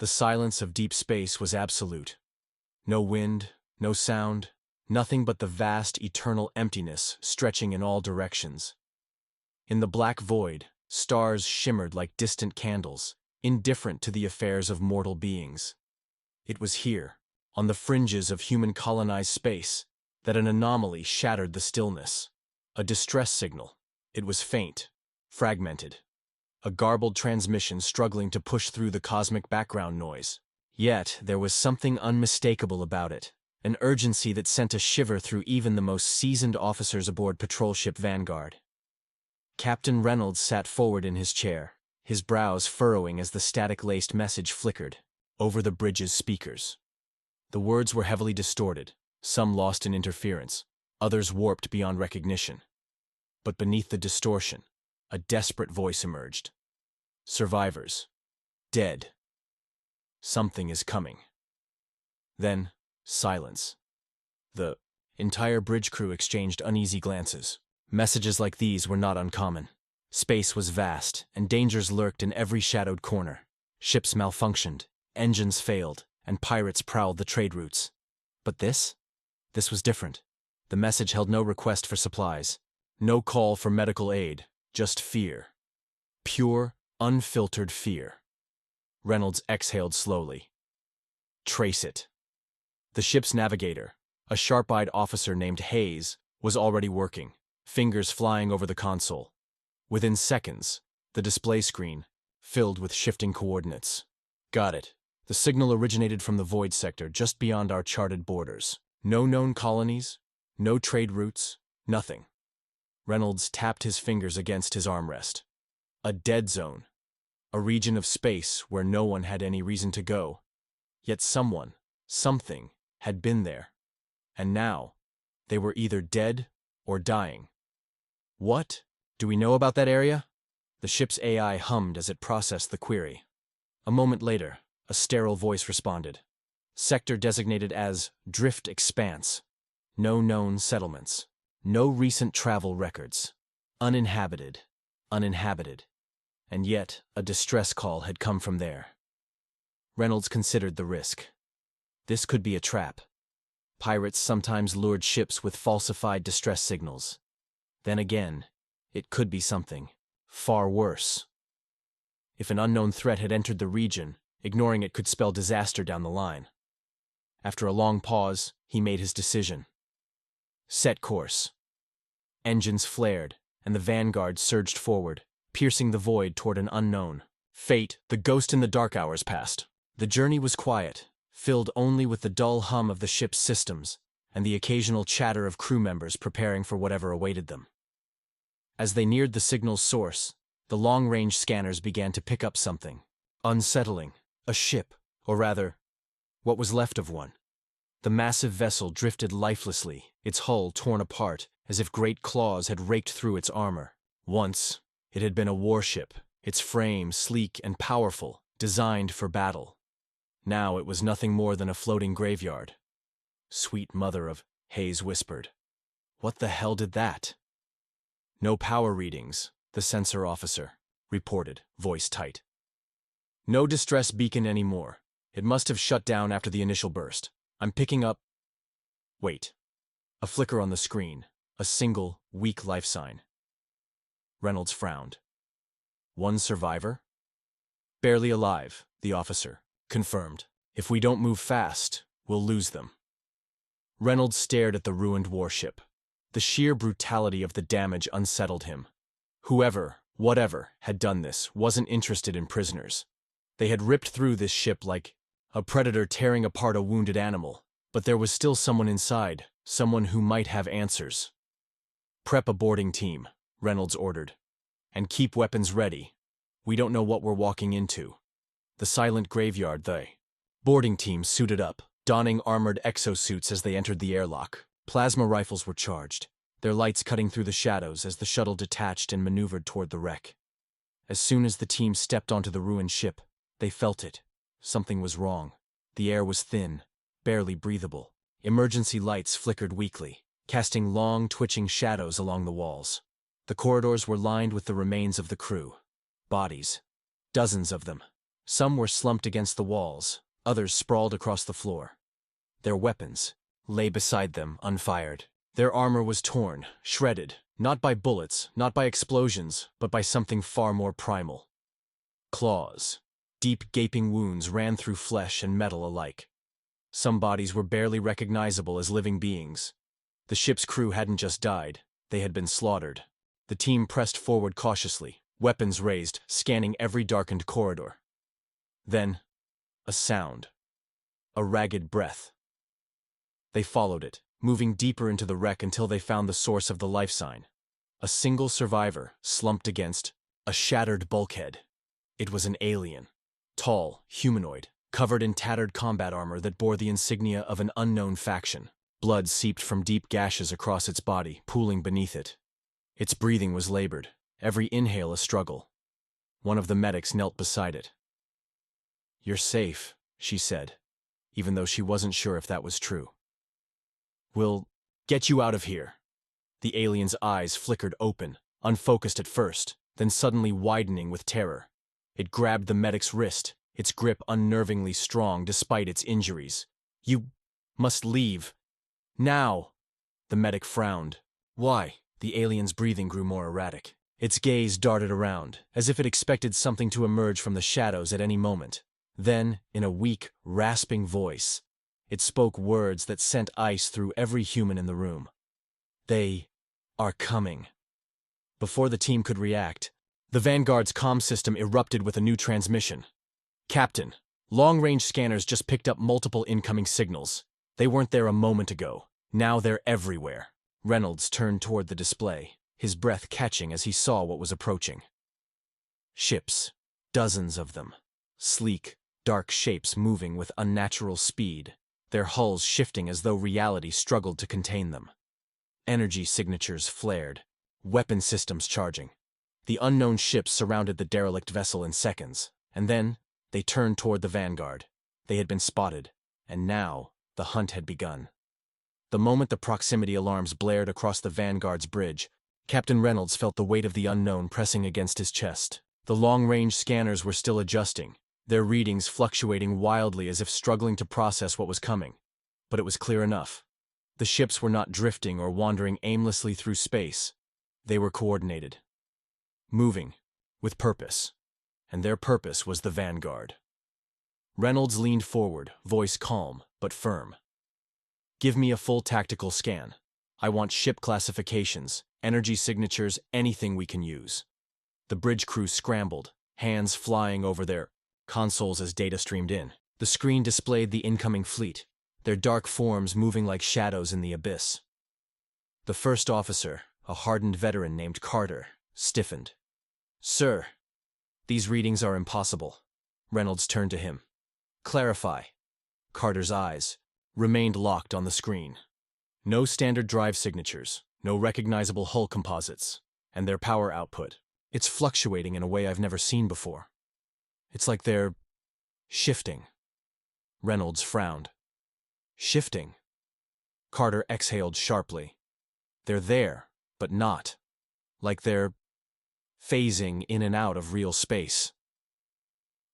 The silence of deep space was absolute. No wind, no sound, nothing but the vast, eternal emptiness stretching in all directions. In the black void, stars shimmered like distant candles, indifferent to the affairs of mortal beings. It was here, on the fringes of human-colonized space, that an anomaly shattered the stillness. A distress signal. It was faint, fragmented. A garbled transmission struggling to push through the cosmic background noise. Yet there was something unmistakable about it, an urgency that sent a shiver through even the most seasoned officers aboard patrol ship Vanguard. Captain Reynolds sat forward in his chair, his brows furrowing as the static-laced message flickered over the bridge's speakers. The words were heavily distorted, some lost in interference, others warped beyond recognition. But beneath the distortion, a desperate voice emerged. Survivors. Dead. Something is coming. Then, silence. The entire bridge crew exchanged uneasy glances. Messages like these were not uncommon. Space was vast, and dangers lurked in every shadowed corner. Ships malfunctioned, engines failed, and pirates prowled the trade routes. But this was different. The message held no request for supplies, no call for medical aid, just fear. Pure, unfiltered fear. Reynolds exhaled slowly. Trace it. The ship's navigator, a sharp-eyed officer named Hayes, was already working, fingers flying over the console. Within seconds, the display screen filled with shifting coordinates. Got it. The signal originated from the void sector just beyond our charted borders. No known colonies, no trade routes, nothing. Reynolds tapped his fingers against his armrest. A dead zone. A region of space where no one had any reason to go. Yet someone, something, had been there. And now, they were either dead or dying. What do we know about that area? The ship's AI hummed as it processed the query. A moment later, a sterile voice responded. Sector designated as Drift Expanse. No known settlements. No recent travel records. Uninhabited. Uninhabited. And yet, a distress call had come from there. Reynolds considered the risk. This could be a trap. Pirates sometimes lured ships with falsified distress signals. Then again, it could be something far worse. If an unknown threat had entered the region, ignoring it could spell disaster down the line. After a long pause, he made his decision. Set course. Engines flared, and the Vanguard surged forward, piercing the void toward an unknown. Fate, the ghost in the dark hours passed. The journey was quiet, filled only with the dull hum of the ship's systems and the occasional chatter of crew members preparing for whatever awaited them. As they neared the signal's source, the long-range scanners began to pick up something unsettling. A ship, or rather, what was left of one. The massive vessel drifted lifelessly, its hull torn apart, as if great claws had raked through its armor. Once, it had been a warship, its frame sleek and powerful, designed for battle. Now it was nothing more than a floating graveyard. Sweet mother of, Hayes whispered. What the hell did that? No power readings, the sensor officer reported, voice tight. No distress beacon anymore. It must have shut down after the initial burst. I'm picking up... Wait. A flicker on the screen. A single, weak life sign. Reynolds frowned. One survivor? Barely alive, the officer confirmed. If we don't move fast, we'll lose them. Reynolds stared at the ruined warship. The sheer brutality of the damage unsettled him. Whoever, whatever, had done this wasn't interested in prisoners. They had ripped through this ship like a predator tearing apart a wounded animal, but there was still someone inside, someone who might have answers. Prep a boarding team, Reynolds ordered. And keep weapons ready. We don't know what we're walking into. The silent graveyard, the boarding team suited up, donning armored exosuits as they entered the airlock. Plasma rifles were charged, their lights cutting through the shadows as the shuttle detached and maneuvered toward the wreck. As soon as the team stepped onto the ruined ship, they felt it. Something was wrong. The air was thin, barely breathable. Emergency lights flickered weakly, casting long, twitching shadows along the walls. The corridors were lined with the remains of the crew. Bodies. Dozens of them. Some were slumped against the walls, others sprawled across the floor. Their weapons lay beside them, unfired. Their armor was torn, shredded, not by bullets, not by explosions, but by something far more primal. Claws. Deep gaping wounds ran through flesh and metal alike. Some bodies were barely recognizable as living beings. The ship's crew hadn't just died, they had been slaughtered. The team pressed forward cautiously, weapons raised, scanning every darkened corridor. Then, a sound. A ragged breath. They followed it, moving deeper into the wreck until they found the source of the life sign. A single survivor, slumped against a shattered bulkhead. It was an alien. Tall, humanoid, covered in tattered combat armor that bore the insignia of an unknown faction. Blood seeped from deep gashes across its body, pooling beneath it. Its breathing was labored, every inhale a struggle. One of the medics knelt beside it. "You're safe," she said, even though she wasn't sure if that was true. "We'll get you out of here." The alien's eyes flickered open, unfocused at first, then suddenly widening with terror. It grabbed the medic's wrist, its grip unnervingly strong despite its injuries. "You must leave. Now." The medic frowned. "Why?" The alien's breathing grew more erratic. Its gaze darted around, as if it expected something to emerge from the shadows at any moment. Then, in a weak, rasping voice, it spoke words that sent ice through every human in the room. "They are coming." Before the team could react, the Vanguard's comm system erupted with a new transmission. "Captain, long-range scanners just picked up multiple incoming signals. They weren't there a moment ago. Now they're everywhere." Reynolds turned toward the display, his breath catching as he saw what was approaching. Ships, dozens of them. Sleek, dark shapes moving with unnatural speed, their hulls shifting as though reality struggled to contain them. Energy signatures flared, weapon systems charging. The unknown ships surrounded the derelict vessel in seconds, and then they turned toward the Vanguard. They had been spotted, and now the hunt had begun. The moment the proximity alarms blared across the Vanguard's bridge, Captain Reynolds felt the weight of the unknown pressing against his chest. The long-range scanners were still adjusting, their readings fluctuating wildly as if struggling to process what was coming. But it was clear enough. The ships were not drifting or wandering aimlessly through space. They were coordinated. Moving, with purpose. And their purpose was the Vanguard. Reynolds leaned forward, voice calm but firm. "Give me a full tactical scan. I want ship classifications, energy signatures, anything we can use." The bridge crew scrambled, hands flying over their consoles as data streamed in. The screen displayed the incoming fleet, their dark forms moving like shadows in the abyss. The first officer, a hardened veteran named Carter, stiffened. "Sir, these readings are impossible." Reynolds turned to him. "Clarify." Carter's eyes remained locked on the screen. No standard drive signatures, no recognizable hull composites, and their power output. It's fluctuating in a way I've never seen before. It's like they're shifting. Reynolds frowned. "Shifting?" Carter exhaled sharply. "They're there, but not. Like they're phasing in and out of real space."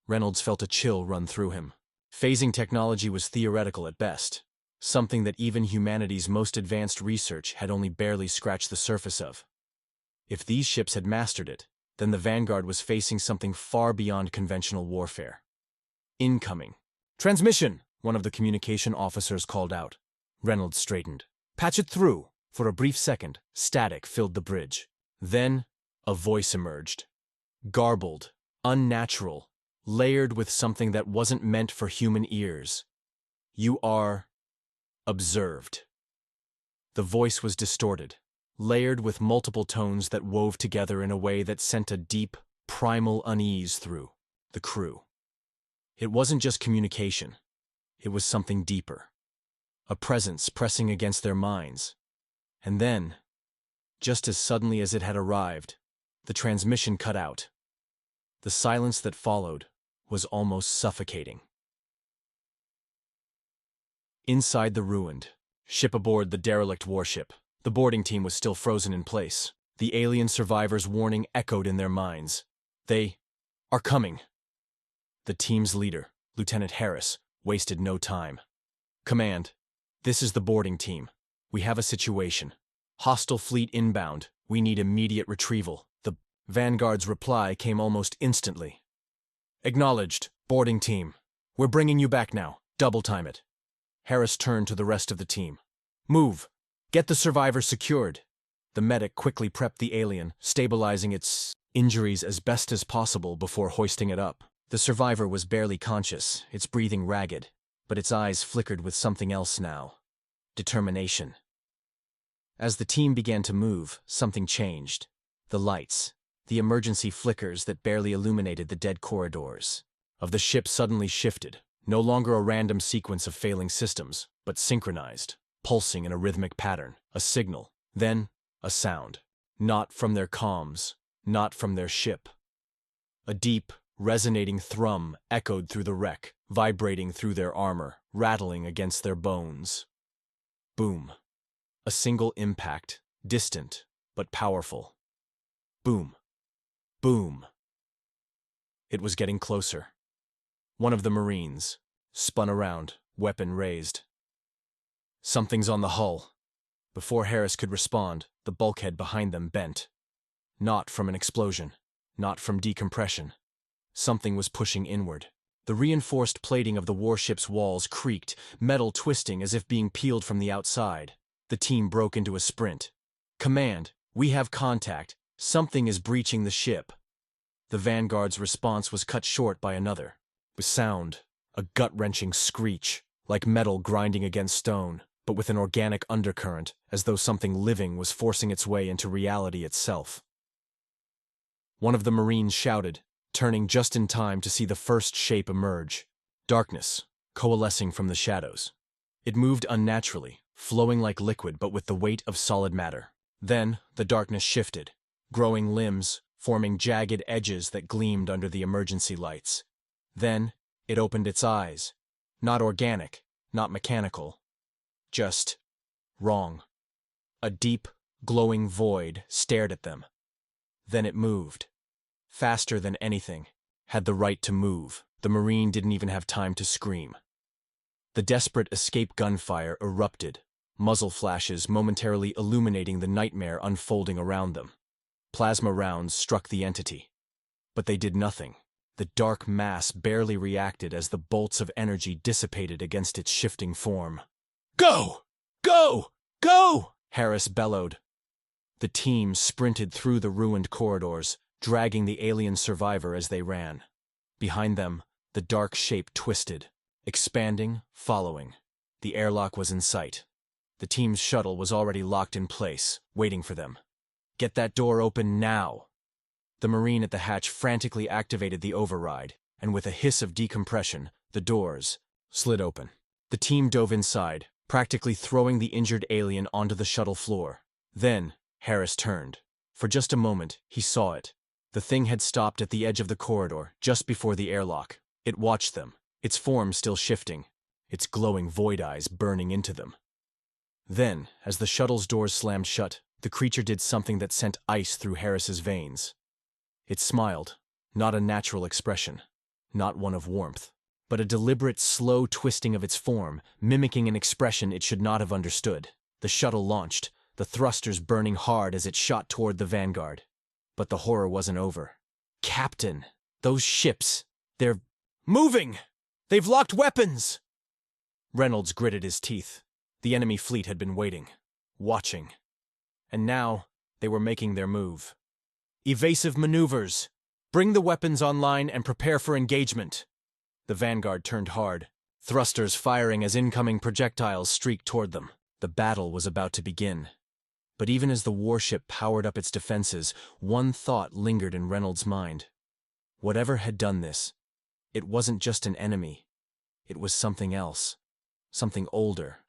Reynolds felt a chill run through him. Phasing technology was theoretical at best, something that even humanity's most advanced research had only barely scratched the surface of. If these ships had mastered it, then the Vanguard was facing something far beyond conventional warfare. "Incoming." "Transmission!" one of the communication officers called out. Reynolds straightened. "Patch it through." For a brief second, static filled the bridge. Then, a voice emerged. Garbled, unnatural, layered with something that wasn't meant for human ears. "You are observed." The voice was distorted, layered with multiple tones that wove together in a way that sent a deep, primal unease through the crew. It wasn't just communication. It was something deeper. A presence pressing against their minds. And then, just as suddenly as it had arrived, the transmission cut out. The silence that followed was almost suffocating. Inside the ruined ship aboard the derelict warship, the boarding team was still frozen in place. The alien survivors' warning echoed in their minds. "They are coming." The team's leader, Lieutenant Harris, wasted no time. "Command, this is the boarding team. We have a situation. Hostile fleet inbound. We need immediate retrieval." The Vanguard's reply came almost instantly. "Acknowledged, boarding team. We're bringing you back now. Double time it." Harris turned to the rest of the team. "Move. Get the survivor secured." The medic quickly prepped the alien, stabilizing its injuries as best as possible before hoisting it up. The survivor was barely conscious, its breathing ragged, but its eyes flickered with something else now. Determination. As the team began to move, something changed. The lights, the emergency flickers that barely illuminated the dead corridors of the ship suddenly shifted, no longer a random sequence of failing systems, but synchronized, pulsing in a rhythmic pattern, a signal, then a sound. Not from their comms, not from their ship. A deep, resonating thrum echoed through the wreck, vibrating through their armor, rattling against their bones. Boom. A single impact, distant, but powerful. Boom. Boom. It was getting closer. One of the Marines spun around, weapon raised. "Something's on the hull." Before Harris could respond, the bulkhead behind them bent. Not from an explosion, not from decompression. Something was pushing inward. The reinforced plating of the warship's walls creaked, metal twisting as if being peeled from the outside. The team broke into a sprint. "Command, we have contact. Something is breaching the ship." The Vanguard's response was cut short by another. With sound, a gut-wrenching screech, like metal grinding against stone, but with an organic undercurrent, as though something living was forcing its way into reality itself. One of the Marines shouted, turning just in time to see the first shape emerge. Darkness, coalescing from the shadows. It moved unnaturally, flowing like liquid but with the weight of solid matter. Then, the darkness shifted, growing limbs, forming jagged edges that gleamed under the emergency lights. Then, it opened its eyes. Not organic, not mechanical. Just wrong. A deep, glowing void stared at them. Then it moved. Faster than anything. Had the right to move. The Marine didn't even have time to scream. The desperate escape gunfire erupted, muzzle flashes momentarily illuminating the nightmare unfolding around them. Plasma rounds struck the entity. But they did nothing. The dark mass barely reacted as the bolts of energy dissipated against its shifting form. "Go! Go! Go!" Harris bellowed. The team sprinted through the ruined corridors, dragging the alien survivor as they ran. Behind them, the dark shape twisted, expanding, following. The airlock was in sight. The team's shuttle was already locked in place, waiting for them. "Get that door open now!" The Marine at the hatch frantically activated the override, and with a hiss of decompression, the doors slid open. The team dove inside, practically throwing the injured alien onto the shuttle floor. Then, Harris turned. For just a moment, he saw it. The thing had stopped at the edge of the corridor, just before the airlock. It watched them, its form still shifting, its glowing void eyes burning into them. Then, as the shuttle's doors slammed shut, the creature did something that sent ice through Harris's veins. It smiled, not a natural expression, not one of warmth, but a deliberate, slow twisting of its form, mimicking an expression it should not have understood. The shuttle launched, the thrusters burning hard as it shot toward the Vanguard. But the horror wasn't over. "Captain, those ships, they're moving! They've locked weapons!" Reynolds gritted his teeth. The enemy fleet had been waiting, watching. And now, they were making their move. "Evasive maneuvers! Bring the weapons online and prepare for engagement!" The Vanguard turned hard, thrusters firing as incoming projectiles streaked toward them. The battle was about to begin. But even as the warship powered up its defenses, one thought lingered in Reynolds' mind. Whatever had done this, it wasn't just an enemy. It was something else. Something older.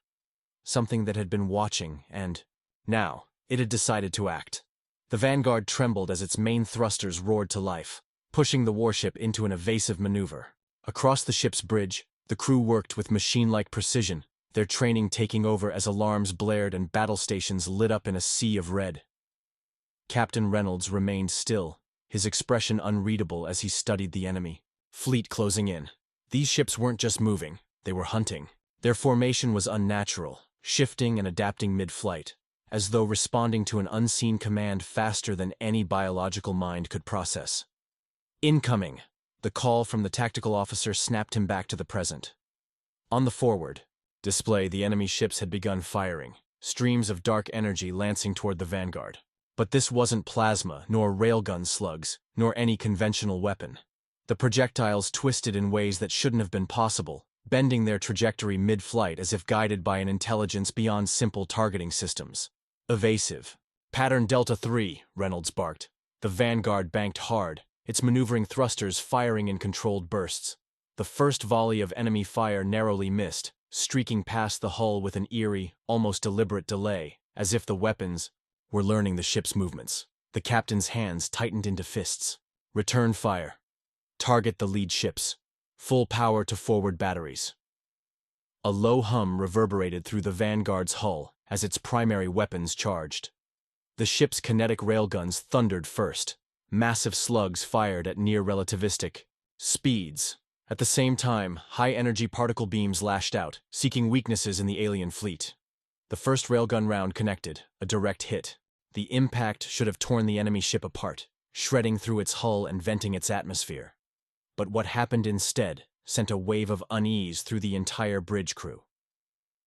Something that had been watching, and now it had decided to act. The Vanguard trembled as its main thrusters roared to life, pushing the warship into an evasive maneuver. Across the ship's bridge, the crew worked with machine-like precision, their training taking over as alarms blared and battle stations lit up in a sea of red. Captain Reynolds remained still, his expression unreadable as he studied the enemy. Fleet closing in. These ships weren't just moving, they were hunting. Their formation was unnatural, shifting and adapting mid-flight, as though responding to an unseen command faster than any biological mind could process. Incoming! The call from the tactical officer snapped him back to the present. On the forward display, the enemy ships had begun firing, streams of dark energy lancing toward the vanguard. But this wasn't plasma, nor railgun slugs, nor any conventional weapon. The projectiles twisted in ways that shouldn't have been possible, bending their trajectory mid-flight as if guided by an intelligence beyond simple targeting systems. Evasive. Pattern Delta 3, Reynolds barked. The vanguard banked hard, its maneuvering thrusters firing in controlled bursts. The first volley of enemy fire narrowly missed, streaking past the hull with an eerie, almost deliberate delay, as if the weapons were learning the ship's movements. The captain's hands tightened into fists. Return fire. Target the lead ships. Full power to forward batteries. A low hum reverberated through the vanguard's hull as its primary weapons charged. The ship's kinetic railguns thundered first. Massive slugs fired at near-relativistic speeds. At the same time, high-energy particle beams lashed out, seeking weaknesses in the alien fleet. The first railgun round connected, a direct hit. The impact should have torn the enemy ship apart, shredding through its hull and venting its atmosphere. But what happened instead sent a wave of unease through the entire bridge crew.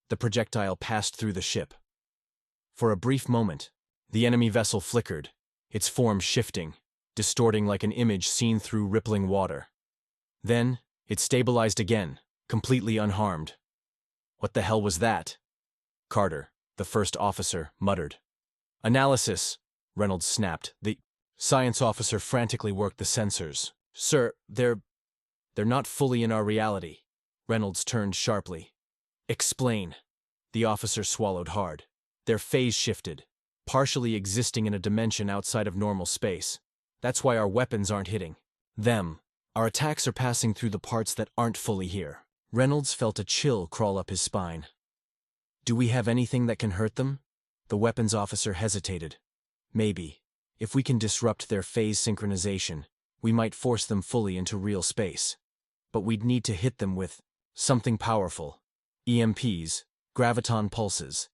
The projectile passed through the ship. For a brief moment, the enemy vessel flickered, its form shifting, distorting like an image seen through rippling water. Then, it stabilized again, completely unharmed. "What the hell was that?" Carter, the first officer, muttered. "Analysis," Reynolds snapped. The science officer frantically worked the sensors. "Sir, they're not fully in our reality." Reynolds turned sharply. "Explain." The officer swallowed hard. "Their phase shifted, partially existing in a dimension outside of normal space. That's why our weapons aren't hitting them. Our attacks are passing through the parts that aren't fully here." Reynolds felt a chill crawl up his spine. "Do we have anything that can hurt them?" The weapons officer hesitated. "Maybe. If we can disrupt their phase synchronization, we might force them fully into real space. But we'd need to hit them with something powerful. EMPs, graviton pulses,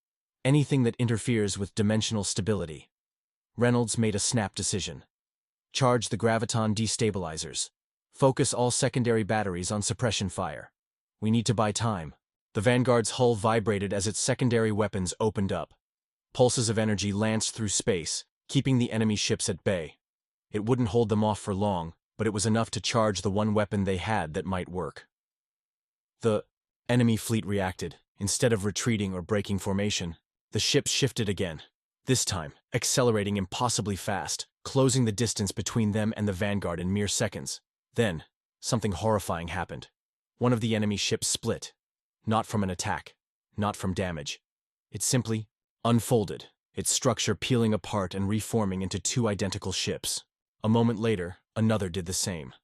anything that interferes with dimensional stability." Reynolds made a snap decision. "Charge the graviton destabilizers. Focus all secondary batteries on suppression fire. We need to buy time." The Vanguard's hull vibrated as its secondary weapons opened up. Pulses of energy lanced through space, keeping the enemy ships at bay. It wouldn't hold them off for long, but it was enough to charge the one weapon they had that might work. The enemy fleet reacted. Instead of retreating or breaking formation, the ships shifted again, this time accelerating impossibly fast, closing the distance between them and the Vanguard in mere seconds. Then, something horrifying happened. One of the enemy ships split. Not from an attack, not from damage. It simply unfolded, its structure peeling apart and reforming into two identical ships. A moment later, another did the same.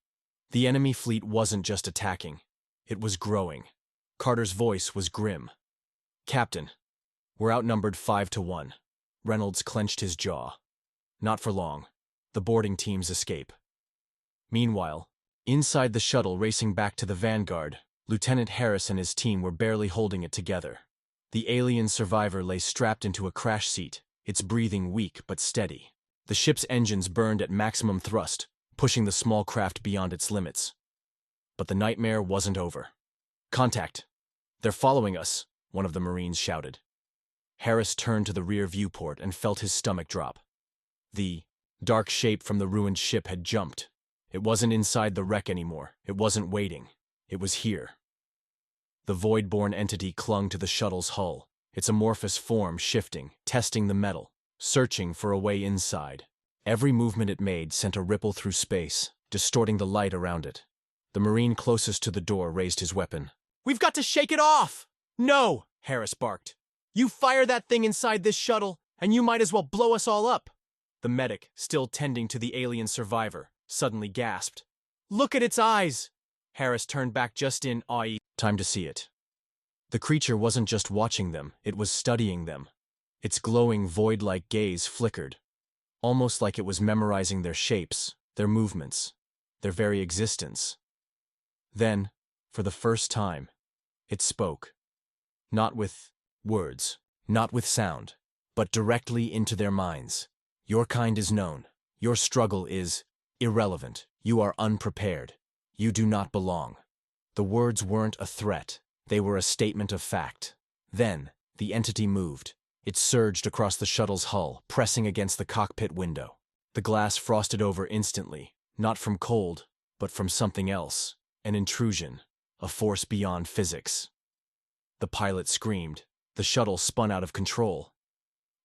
The enemy fleet wasn't just attacking, it was growing. Carter's voice was grim. "Captain, we're outnumbered 5-1. Reynolds clenched his jaw. "Not for long. The boarding teams escape." Meanwhile, inside the shuttle racing back to the Vanguard, Lieutenant Harris and his team were barely holding it together. The alien survivor lay strapped into a crash seat, its breathing weak but steady. The ship's engines burned at maximum thrust, pushing the small craft beyond its limits. But the nightmare wasn't over. "Contact! They're following us," one of the Marines shouted. Harris turned to the rear viewport and felt his stomach drop. The dark shape from the ruined ship had jumped. It wasn't inside the wreck anymore. It wasn't waiting. It was here. The void-born entity clung to the shuttle's hull, its amorphous form shifting, testing the metal, searching for a way inside. Every movement it made sent a ripple through space, distorting the light around it. The Marine closest to the door raised his weapon. "We've got to shake it off!" "No!" Harris barked. "You fire that thing inside this shuttle, and you might as well blow us all up." The medic, still tending to the alien survivor, suddenly gasped. "Look at its eyes!" Harris turned back just in awe. Time to see it. The creature wasn't just watching them, it was studying them. Its glowing void-like gaze flickered, almost like it was memorizing their shapes, their movements, their very existence. Then, for the first time, it spoke. Not with words, not with sound, but directly into their minds. Your kind is known. Your struggle is irrelevant. You are unprepared. You do not belong. The words weren't a threat. They were a statement of fact. Then, the entity moved. It surged across the shuttle's hull, pressing against the cockpit window. The glass frosted over instantly, not from cold, but from something else. An intrusion, a force beyond physics. The pilot screamed. The shuttle spun out of control.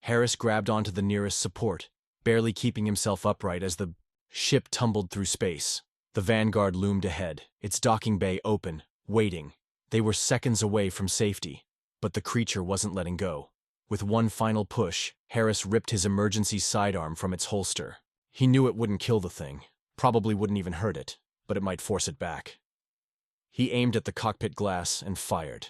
Harris grabbed onto the nearest support, barely keeping himself upright as the ship tumbled through space. The Vanguard loomed ahead, its docking bay open, waiting. They were seconds away from safety, but the creature wasn't letting go. With one final push, Harris ripped his emergency sidearm from its holster. He knew it wouldn't kill the thing, probably wouldn't even hurt it, but it might force it back. He aimed at the cockpit glass and fired.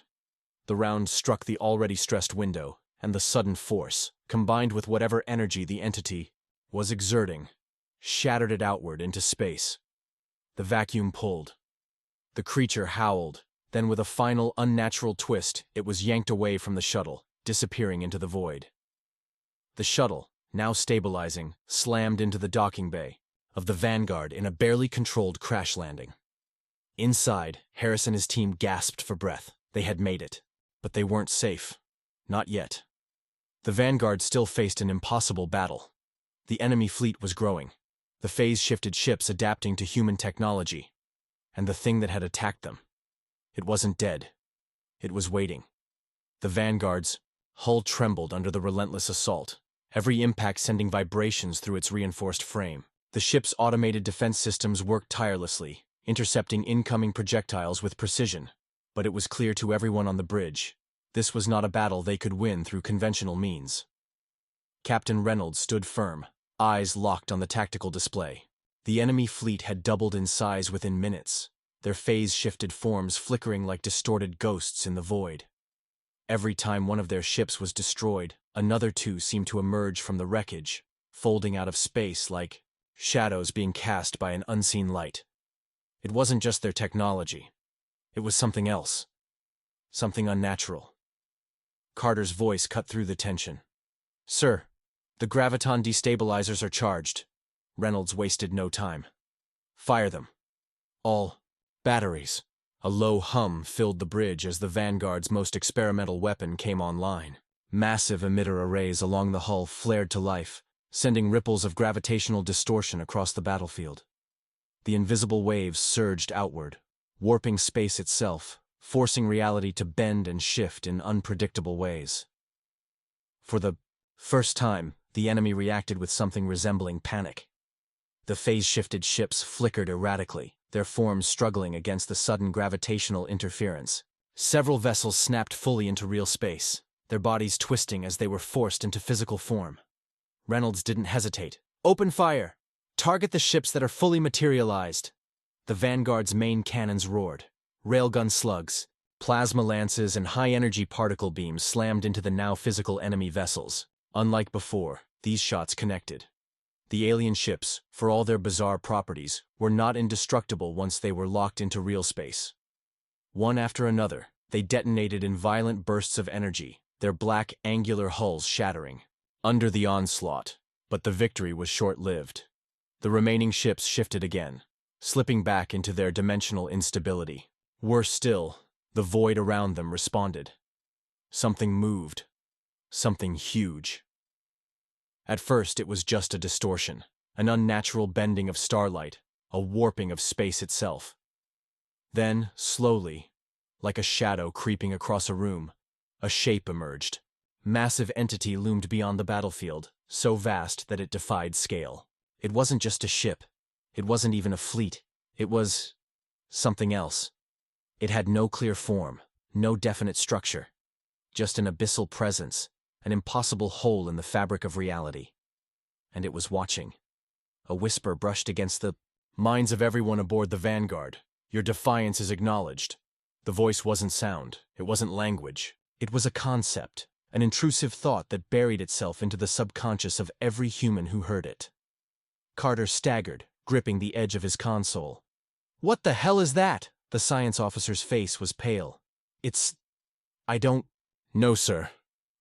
The round struck the already stressed window, and the sudden force, combined with whatever energy the entity was exerting, shattered it outward into space. The vacuum pulled. The creature howled, then with a final unnatural twist, it was yanked away from the shuttle, disappearing into the void. The shuttle, now stabilizing, slammed into the docking bay of the Vanguard in a barely controlled crash landing. Inside, Harris and his team gasped for breath. They had made it. But they weren't safe. Not yet. The Vanguard still faced an impossible battle. The enemy fleet was growing. The phase-shifted ships adapting to human technology. And the thing that had attacked them. It wasn't dead. It was waiting. The Vanguard's hull trembled under the relentless assault, every impact sending vibrations through its reinforced frame. The ship's automated defense systems worked tirelessly, intercepting incoming projectiles with precision. But it was clear to everyone on the bridge, this was not a battle they could win through conventional means. Captain Reynolds stood firm, eyes locked on the tactical display. The enemy fleet had doubled in size within minutes, their phase-shifted forms flickering like distorted ghosts in the void. Every time one of their ships was destroyed, another two seemed to emerge from the wreckage, folding out of space like shadows being cast by an unseen light. It wasn't just their technology. It was something else. Something unnatural. Carter's voice cut through the tension. "Sir, the graviton destabilizers are charged." Reynolds wasted no time. "Fire them. All batteries." A low hum filled the bridge as the Vanguard's most experimental weapon came online. Massive emitter arrays along the hull flared to life, sending ripples of gravitational distortion across the battlefield. The invisible waves surged outward, warping space itself, forcing reality to bend and shift in unpredictable ways. For the first time, the enemy reacted with something resembling panic. The phase-shifted ships flickered erratically, their forms struggling against the sudden gravitational interference. Several vessels snapped fully into real space, their bodies twisting as they were forced into physical form. Reynolds didn't hesitate. "Open fire! Target the ships that are fully materialized!" The Vanguard's main cannons roared. Railgun slugs, plasma lances, and high-energy particle beams slammed into the now physical enemy vessels. Unlike before, these shots connected. The alien ships, for all their bizarre properties, were not indestructible once they were locked into real space. One after another, they detonated in violent bursts of energy, their black, angular hulls shattering. Under the onslaught, but the victory was short-lived. The remaining ships shifted again, slipping back into their dimensional instability. Worse still, the void around them responded. Something moved. Something huge. At first it was just a distortion, an unnatural bending of starlight, a warping of space itself. Then, slowly, like a shadow creeping across a room, a shape emerged. Massive entity loomed beyond the battlefield, so vast that it defied scale. It wasn't just a ship. It wasn't even a fleet. It was something else. It had no clear form, no definite structure. Just an abyssal presence, an impossible hole in the fabric of reality. And it was watching. A whisper brushed against the minds of everyone aboard the Vanguard. "Your defiance is acknowledged." The voice wasn't sound. It wasn't language. It was a concept, an intrusive thought that buried itself into the subconscious of every human who heard it. Carter staggered, gripping the edge of his console. "What the hell is that?" The science officer's face was pale. I don't... No, sir.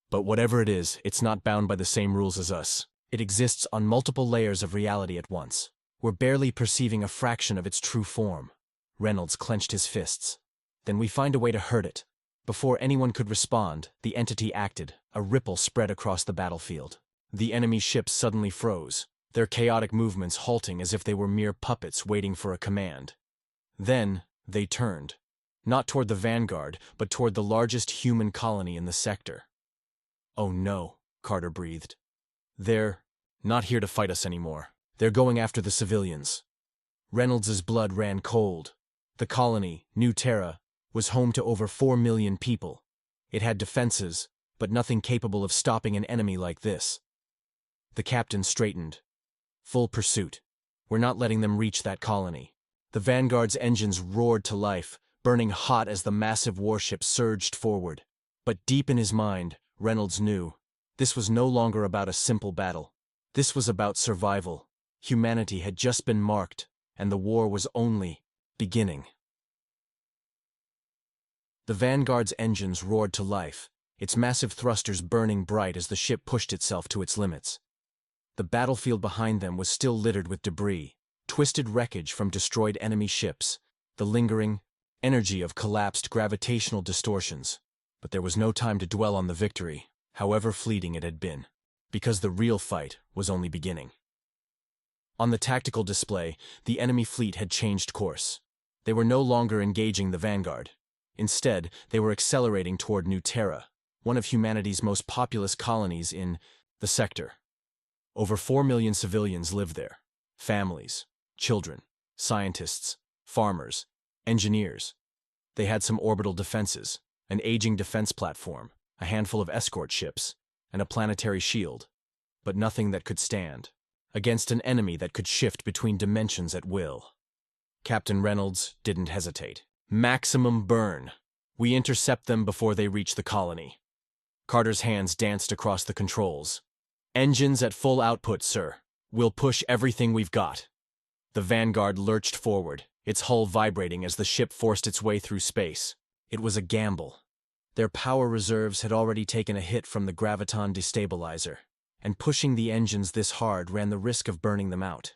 But whatever it is, it's not bound by the same rules as us. It exists on multiple layers of reality at once. We're barely perceiving a fraction of its true form. Reynolds clenched his fists. Then we find a way to hurt it. Before anyone could respond, the entity acted. A ripple spread across the battlefield. The enemy ships suddenly froze, their chaotic movements halting as if they were mere puppets waiting for a command. Then, they turned. Not toward the vanguard, but toward the largest human colony in the sector. "Oh no," Carter breathed. "They're not here to fight us anymore. They're going after the civilians." Reynolds's blood ran cold. The colony, New Terra, was home to over 4 million people. It had defenses, but nothing capable of stopping an enemy like this. The captain straightened. "Full pursuit. We're not letting them reach that colony." The Vanguard's engines roared to life, burning hot as the massive warship surged forward. But deep in his mind, Reynolds knew, this was no longer about a simple battle. This was about survival. Humanity had just been marked, and the war was only beginning. The Vanguard's engines roared to life, its massive thrusters burning bright as the ship pushed itself to its limits. The battlefield behind them was still littered with debris, twisted wreckage from destroyed enemy ships, the lingering energy of collapsed gravitational distortions. But there was no time to dwell on the victory, however fleeting it had been, because the real fight was only beginning. On the tactical display, the enemy fleet had changed course. They were no longer engaging the Vanguard. Instead, they were accelerating toward New Terra, one of humanity's most populous colonies in the sector. Over 4 million civilians lived there. Families, children, scientists, farmers, engineers. They had some orbital defenses, an aging defense platform, a handful of escort ships, and a planetary shield, but nothing that could stand against an enemy that could shift between dimensions at will. Captain Reynolds didn't hesitate. "Maximum burn. We intercept them before they reach the colony." Carter's hands danced across the controls. "Engines at full output, sir. We'll push everything we've got." The Vanguard lurched forward, its hull vibrating as the ship forced its way through space. It was a gamble. Their power reserves had already taken a hit from the graviton destabilizer, and pushing the engines this hard ran the risk of burning them out.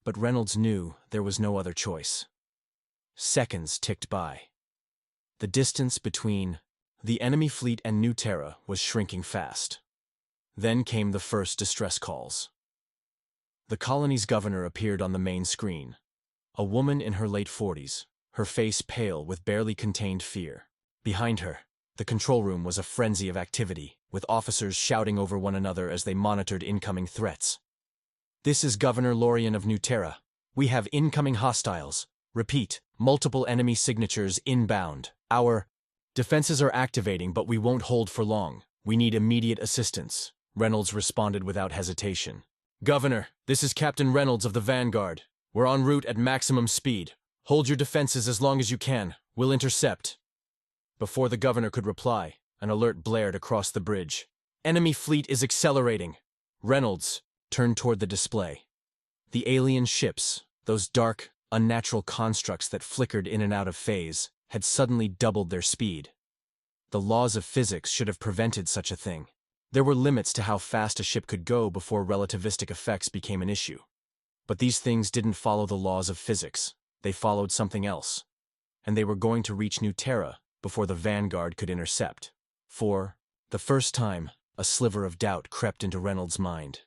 But Reynolds knew there was no other choice. Seconds ticked by. The distance between the enemy fleet and New Terra was shrinking fast. Then came the first distress calls. The colony's governor appeared on the main screen. A woman in her late 40s, her face pale with barely contained fear. Behind her, the control room was a frenzy of activity, with officers shouting over one another as they monitored incoming threats. "This is Governor Lorien of New Terra. We have incoming hostiles. Repeat, multiple enemy signatures inbound. Our defenses are activating, but we won't hold for long. We need immediate assistance," Reynolds responded without hesitation. "Governor, this is Captain Reynolds of the Vanguard. We're en route at maximum speed. Hold your defenses as long as you can. We'll intercept." Before the governor could reply, an alert blared across the bridge. "Enemy fleet is accelerating." Reynolds turned toward the display. The alien ships, those dark, unnatural constructs that flickered in and out of phase, had suddenly doubled their speed. The laws of physics should have prevented such a thing. There were limits to how fast a ship could go before relativistic effects became an issue. But these things didn't follow the laws of physics. They followed something else. And they were going to reach New Terra before the Vanguard could intercept. For the first time, a sliver of doubt crept into Reynolds' mind.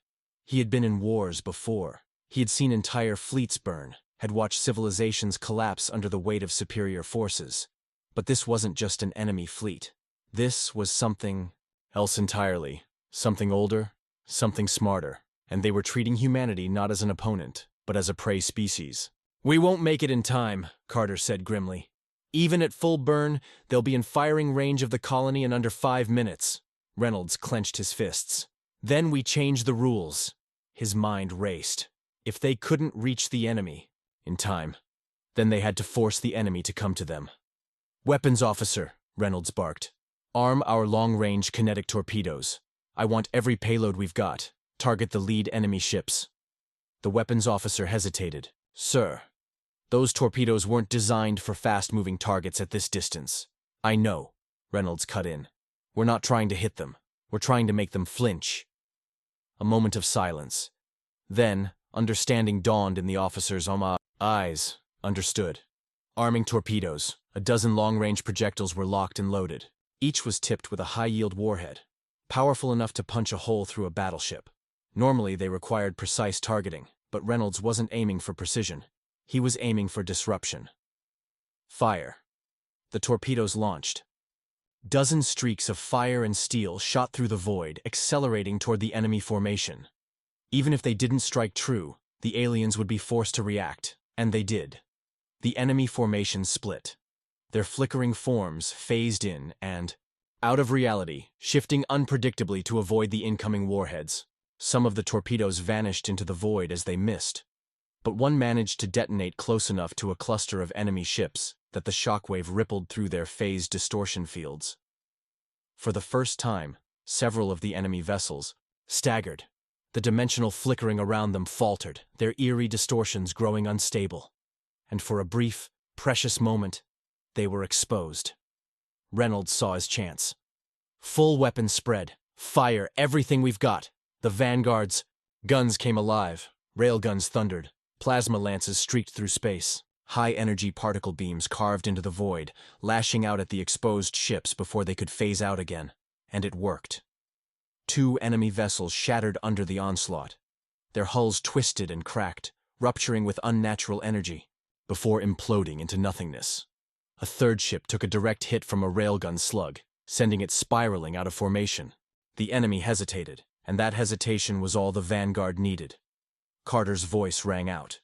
He had been in wars before. He had seen entire fleets burn, had watched civilizations collapse under the weight of superior forces. But this wasn't just an enemy fleet. This was something else entirely. Something older, something smarter. And they were treating humanity not as an opponent, but as a prey species. "We won't make it in time," Carter said grimly. "Even at full burn, they'll be in firing range of the colony in under 5 minutes. Reynolds clenched his fists. "Then we change the rules." His mind raced. If they couldn't reach the enemy in time, then they had to force the enemy to come to them. "Weapons officer," Reynolds barked. "Arm our long-range kinetic torpedoes. I want every payload we've got. Target the lead enemy ships." The weapons officer hesitated. "Sir." Those torpedoes weren't designed for fast-moving targets at this distance. I know, Reynolds cut in. We're not trying to hit them. We're trying to make them flinch. A moment of silence. Then, understanding dawned in the officer's eyes. Understood. Arming torpedoes, a dozen long-range projectiles were locked and loaded. Each was tipped with a high-yield warhead, powerful enough to punch a hole through a battleship. Normally, they required precise targeting, but Reynolds wasn't aiming for precision. He was aiming for disruption. Fire. The torpedoes launched. Dozen streaks of fire and steel shot through the void, accelerating toward the enemy formation. Even if they didn't strike true, the aliens would be forced to react, and they did. The enemy formation split. Their flickering forms phased in and, out of reality, shifting unpredictably to avoid the incoming warheads. Some of the torpedoes vanished into the void as they missed, but one managed to detonate close enough to a cluster of enemy ships that the shockwave rippled through their phased distortion fields. For the first time, several of the enemy vessels staggered. The dimensional flickering around them faltered, their eerie distortions growing unstable. And for a brief, precious moment, they were exposed. Reynolds saw his chance. Full weapon spread. Fire everything we've got. The vanguards. Guns came alive. Railguns thundered. Plasma lances streaked through space. High-energy particle beams carved into the void, lashing out at the exposed ships before they could phase out again. And it worked. 2 enemy vessels shattered under the onslaught. Their hulls twisted and cracked, rupturing with unnatural energy, before imploding into nothingness. A third ship took a direct hit from a railgun slug, sending it spiraling out of formation. The enemy hesitated, and that hesitation was all the vanguard needed. Carter's voice rang out.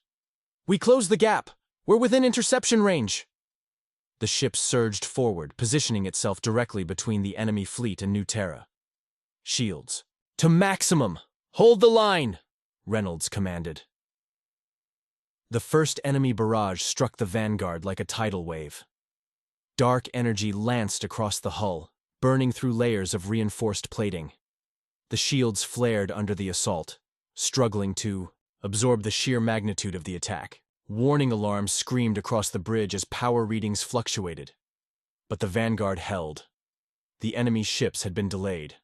"We closed the gap! We're within interception range!" The ship surged forward, positioning itself directly between the enemy fleet and New Terra. "Shields, to maximum! Hold the line!" Reynolds commanded. The first enemy barrage struck the vanguard like a tidal wave. Dark energy lanced across the hull, burning through layers of reinforced plating. The shields flared under the assault, struggling to absorb the sheer magnitude of the attack. Warning alarms screamed across the bridge as power readings fluctuated. But the vanguard held. The enemy's ships had been delayed,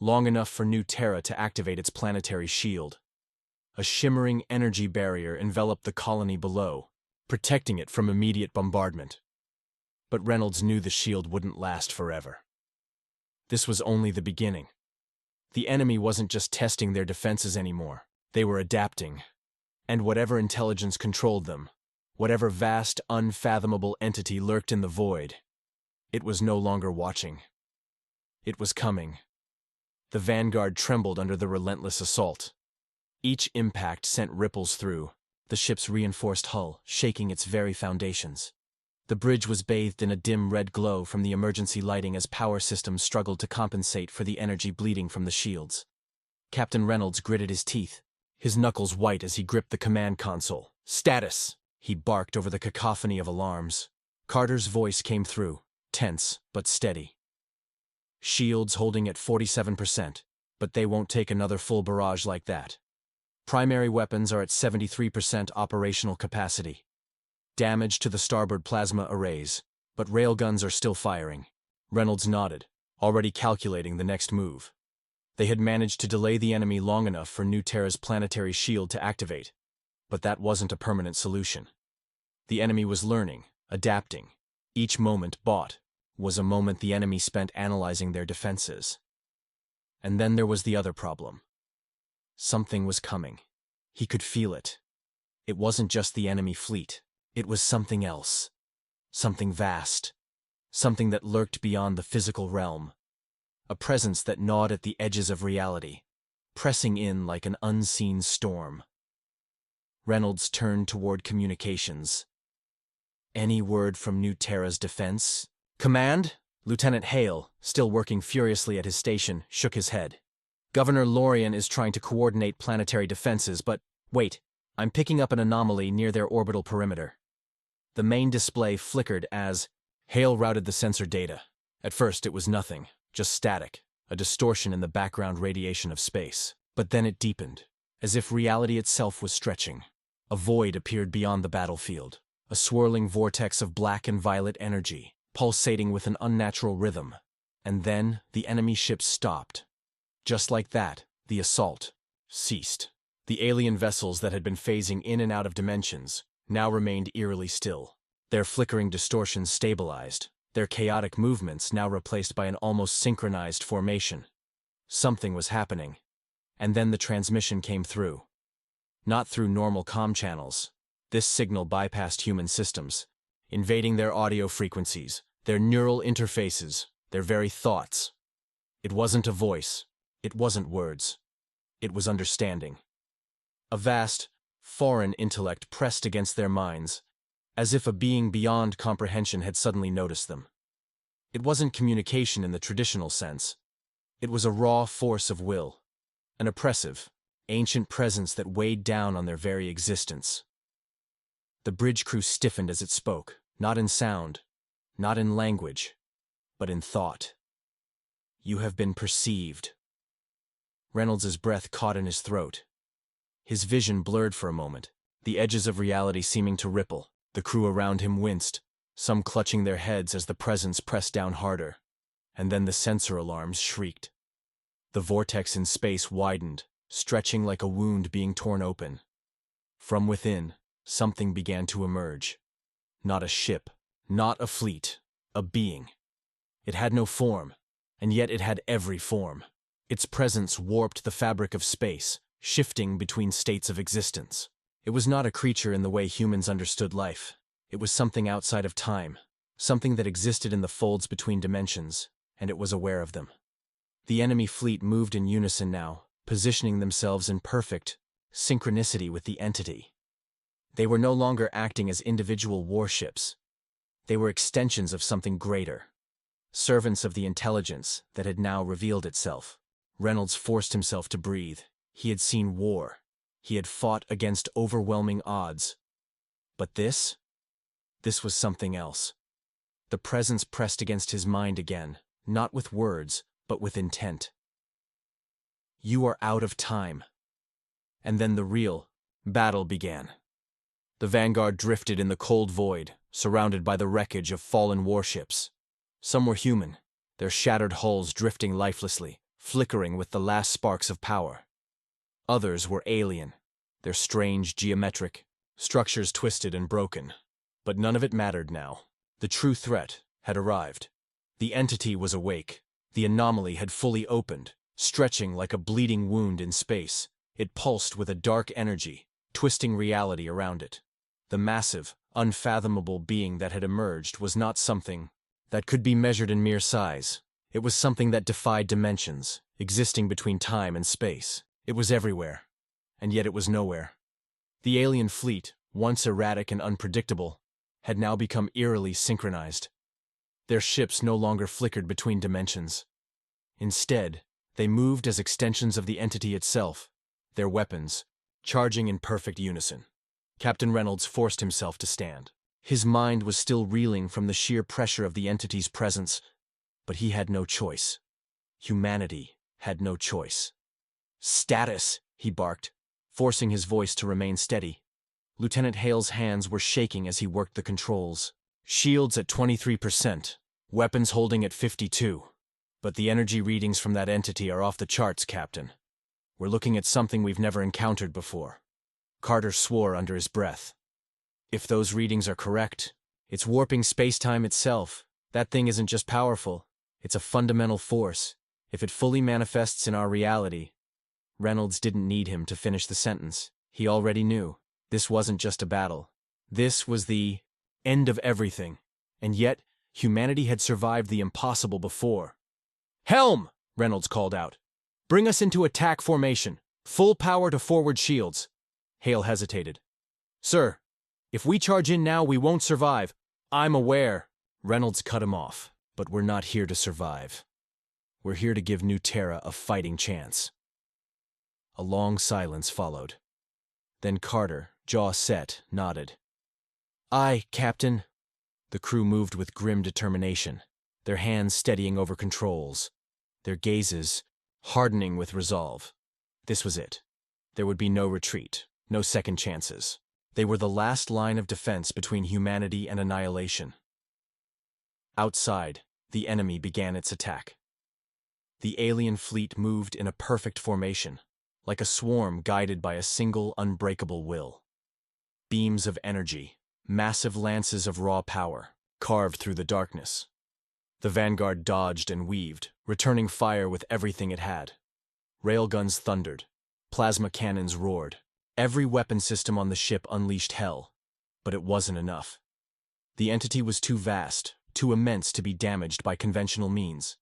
long enough for New Terra to activate its planetary shield. A shimmering energy barrier enveloped the colony below, protecting it from immediate bombardment. But Reynolds knew the shield wouldn't last forever. This was only the beginning. The enemy wasn't just testing their defenses anymore. They were adapting. And whatever intelligence controlled them, whatever vast, unfathomable entity lurked in the void, it was no longer watching. It was coming. The vanguard trembled under the relentless assault. Each impact sent ripples through the ship's reinforced hull, shaking its very foundations. The bridge was bathed in a dim red glow from the emergency lighting as power systems struggled to compensate for the energy bleeding from the shields. Captain Reynolds gritted his teeth, his knuckles white as he gripped the command console. "Status!" he barked over the cacophony of alarms. Carter's voice came through, tense but steady. "Shields holding at 47%, but they won't take another full barrage like that. Primary weapons are at 73% operational capacity. Damage to the starboard plasma arrays, but railguns are still firing." Reynolds nodded, already calculating the next move. They had managed to delay the enemy long enough for New Terra's planetary shield to activate, but that wasn't a permanent solution. The enemy was learning, adapting. Each moment bought was a moment the enemy spent analyzing their defenses. And then there was the other problem. Something was coming. He could feel it. It wasn't just the enemy fleet. It was something else. Something vast. Something that lurked beyond the physical realm. A presence that gnawed at the edges of reality, pressing in like an unseen storm. Reynolds turned toward communications. "Any word from New Terra's defense?" "Command?" Lieutenant Hale, still working furiously at his station, shook his head. "Governor Lorien is trying to coordinate planetary defenses, but wait, I'm picking up an anomaly near their orbital perimeter." The main display flickered as Hale routed the sensor data. At first it was nothing. Just static, a distortion in the background radiation of space. But then it deepened, as if reality itself was stretching. A void appeared beyond the battlefield, a swirling vortex of black and violet energy, pulsating with an unnatural rhythm. And then the enemy ships stopped. Just like that, the assault ceased. The alien vessels that had been phasing in and out of dimensions now remained eerily still. Their flickering distortions stabilized, their chaotic movements now replaced by an almost synchronized formation. Something was happening. And then the transmission came through. Not through normal comm channels. This signal bypassed human systems, invading their audio frequencies, their neural interfaces, their very thoughts. It wasn't a voice. It wasn't words. It was understanding. A vast, foreign intellect pressed against their minds, as if a being beyond comprehension had suddenly noticed them. It wasn't communication in the traditional sense. It was a raw force of will, an oppressive, ancient presence that weighed down on their very existence. The bridge crew stiffened as it spoke, not in sound, not in language, but in thought. "You have been perceived." Reynolds's breath caught in his throat. His vision blurred for a moment, the edges of reality seeming to ripple. The crew around him winced, some clutching their heads as the presence pressed down harder. And then the sensor alarms shrieked. The vortex in space widened, stretching like a wound being torn open. From within, something began to emerge. Not a ship, not a fleet, a being. It had no form, and yet it had every form. Its presence warped the fabric of space, shifting between states of existence. It was not a creature in the way humans understood life. It was something outside of time, something that existed in the folds between dimensions, and it was aware of them. The enemy fleet moved in unison now, positioning themselves in perfect synchronicity with the entity. They were no longer acting as individual warships. They were extensions of something greater, servants of the intelligence that had now revealed itself. Reynolds forced himself to breathe. He had seen war. He had fought against overwhelming odds. But this was something else. The presence pressed against his mind again, not with words, but with intent. "You are out of time." And then the real battle began. The vanguard drifted in the cold void, surrounded by the wreckage of fallen warships. Some were human, their shattered hulls drifting lifelessly, flickering with the last sparks of power. Others were alien, their strange geometric structures twisted and broken. But none of it mattered now. The true threat had arrived. The entity was awake. The anomaly had fully opened, stretching like a bleeding wound in space. It pulsed with a dark energy, twisting reality around it. The massive, unfathomable being that had emerged was not something that could be measured in mere size. It was something that defied dimensions, existing between time and space. It was everywhere, and yet it was nowhere. The alien fleet, once erratic and unpredictable, had now become eerily synchronized. Their ships no longer flickered between dimensions. Instead, they moved as extensions of the entity itself, their weapons charging in perfect unison. Captain Reynolds forced himself to stand. His mind was still reeling from the sheer pressure of the entity's presence, but he had no choice. Humanity had no choice. "Status!" he barked, forcing his voice to remain steady. Lieutenant Hale's hands were shaking as he worked the controls. "Shields at 23%, weapons holding at 52%. But the energy readings from that entity are off the charts, Captain. We're looking at something we've never encountered before." Carter swore under his breath. "If those readings are correct, it's warping space-time itself. That thing isn't just powerful, it's a fundamental force. If it fully manifests in our reality..." Reynolds didn't need him to finish the sentence. He already knew. This wasn't just a battle. This was the end of everything. And yet, humanity had survived the impossible before. "Helm!" Reynolds called out. "Bring us into attack formation. Full power to forward shields." Hale hesitated. "Sir, if we charge in now, we won't survive." "I'm aware." Reynolds cut him off. "But we're not here to survive. We're here to give New Terra a fighting chance." A long silence followed. Then Carter, jaw set, nodded. "Aye, Captain." The crew moved with grim determination, their hands steadying over controls, their gazes hardening with resolve. This was it. There would be no retreat, no second chances. They were the last line of defense between humanity and annihilation. Outside, the enemy began its attack. The alien fleet moved in a perfect formation, like a swarm guided by a single unbreakable will. Beams of energy, massive lances of raw power, carved through the darkness. The vanguard dodged and weaved, returning fire with everything it had. Railguns thundered. Plasma cannons roared. Every weapon system on the ship unleashed hell. But it wasn't enough. The entity was too vast, too immense to be damaged by conventional means.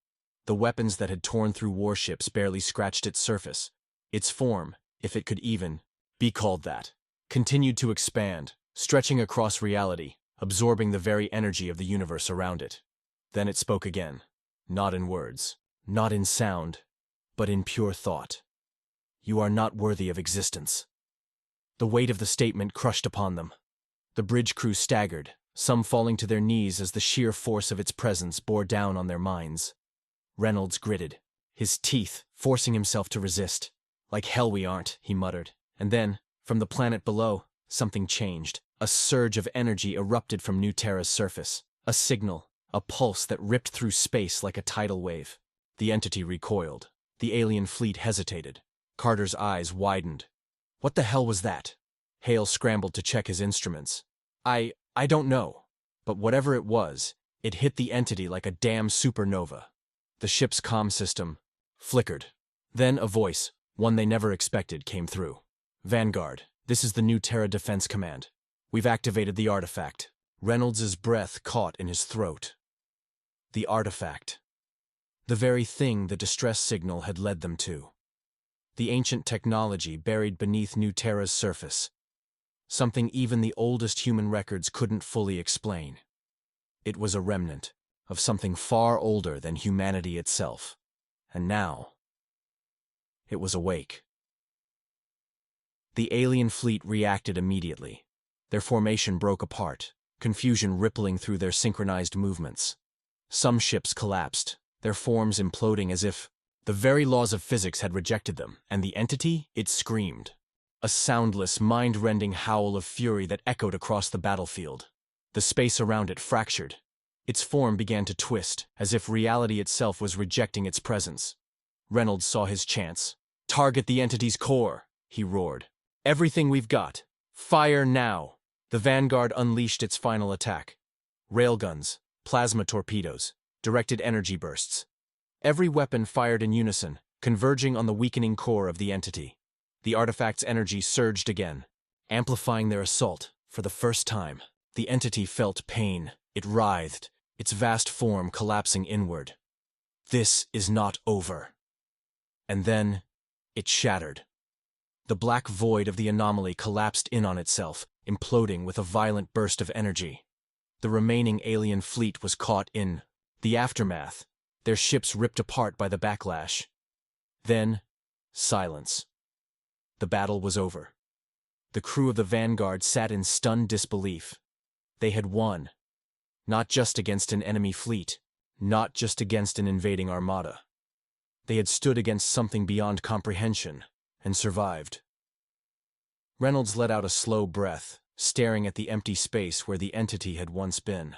The weapons that had torn through warships barely scratched its surface. Its form, if it could even be called that, continued to expand, stretching across reality, absorbing the very energy of the universe around it. Then it spoke again, not in words, not in sound, but in pure thought. You are not worthy of existence. The weight of the statement crushed upon them. The bridge crew staggered, some falling to their knees as the sheer force of its presence bore down on their minds. Reynolds gritted, his teeth forcing himself to resist. Like hell we aren't, he muttered. And then, from the planet below, something changed. A surge of energy erupted from New Terra's surface. A signal, a pulse that ripped through space like a tidal wave. The entity recoiled. The alien fleet hesitated. Carter's eyes widened. What the hell was that? Hale scrambled to check his instruments. I don't know. But whatever it was, it hit the entity like a damn supernova. The ship's comm system flickered. Then a voice, one they never expected, came through. Vanguard, this is the New Terra Defense Command. We've activated the artifact. Reynolds' breath caught in his throat. The artifact. The very thing the distress signal had led them to. The ancient technology buried beneath New Terra's surface. Something even the oldest human records couldn't fully explain. It was a remnant of something far older than humanity itself. And now, it was awake. The alien fleet reacted immediately. Their formation broke apart, confusion rippling through their synchronized movements. Some ships collapsed, their forms imploding as if the very laws of physics had rejected them, and the entity, it screamed. A soundless, mind-rending howl of fury that echoed across the battlefield. The space around it fractured. Its form began to twist, as if reality itself was rejecting its presence. Reynolds saw his chance. Target the entity's core, he roared. Everything we've got. Fire now. The Vanguard unleashed its final attack. Railguns, plasma torpedoes, directed energy bursts. Every weapon fired in unison, converging on the weakening core of the entity. The artifact's energy surged again, amplifying their assault. For the first time, the entity felt pain. It writhed, its vast form collapsing inward. This is not over. And then, it shattered. The black void of the anomaly collapsed in on itself, imploding with a violent burst of energy. The remaining alien fleet was caught in the aftermath, their ships ripped apart by the backlash. Then, silence. The battle was over. The crew of the Vanguard sat in stunned disbelief. They had won. Not just against an enemy fleet, not just against an invading armada. They had stood against something beyond comprehension, and survived. Reynolds let out a slow breath, staring at the empty space where the entity had once been.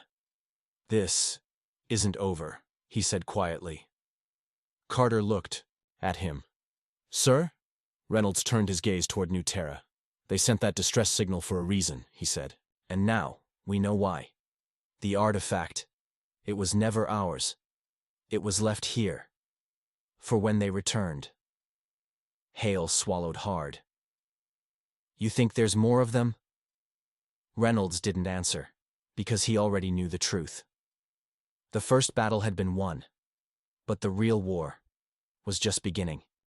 This isn't over, he said quietly. Carter looked at him. Sir? Reynolds turned his gaze toward New Terra. They sent that distress signal for a reason, he said. And now, we know why. The artifact. It was never ours. It was left here. For when they returned. Hale swallowed hard. You think there's more of them? Reynolds didn't answer, because he already knew the truth. The first battle had been won, but the real war was just beginning.